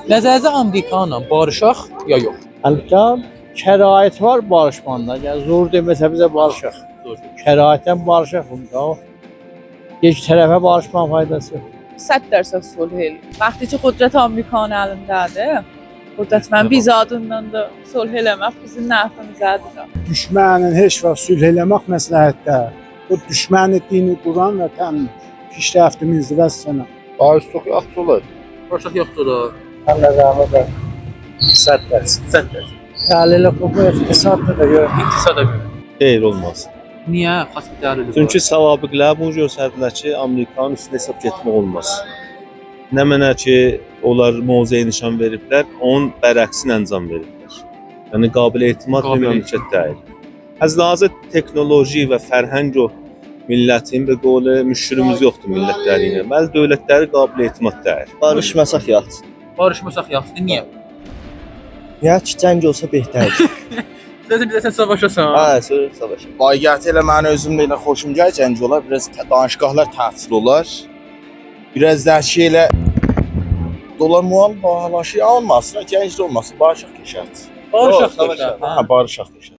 Nəzərinizdə Amerikanla barışaq ya yox? Əlbəttə şərait var barışmanda. Yəni zor deməsə bizə barışaq. Şəraitdən barışaq bunda. Heç tərəfə barışmaq faydası yox. 100% sulh eləyir. Vaxtı ki qüdrət Amerikanın əlindədir. Qüdrət mən biz adından da sulh eləmək bizim nəfimizədir. Düşmənin heç vaxt sülh eləmək məsləhətdir. Bu düşməni dini quran və təm pişrəftimiz və sənə. Barış çox yaxşı olar. Barışaq yoxdur da. Allah'a da 100%. Təhlil hüququ iqtisadda da yox. İqtisada görə. Xeyr olmaz. Niyə xas bir dəlili var? Çünki savabiqlər bunu göstərdilər ki, Amerikanın üstünə hesab getmək olmaz. Nə mənə ki, onlar mövzəyə nişan veriblər, onun bərəksini ancam veriblər. Yəni qabil etimad bir məmləkət deyil. Az lazım texnoloji və fərhəng o millətin və qolu müşkülümüz yoxdur millətləri ilə. Bəzi dövlətləri qabil etimad deyil. Barışmasaq yaxşıdır. Barışmasaq yaxşıdır. Niyə? Ya ki, cəng olsa behtərdir. Sizə bizə savaşasan. Hə, söz savaş. Bayiyyəti elə mənim özümdə elə xoşum gəlir, cəng olar, biraz danışıqlar təhsil olar. Biraz da şey elə dolar mual bahalaşıq almasın, cəng olmasın, barışaq keçər. Barışaq Hə, barışaq keçər.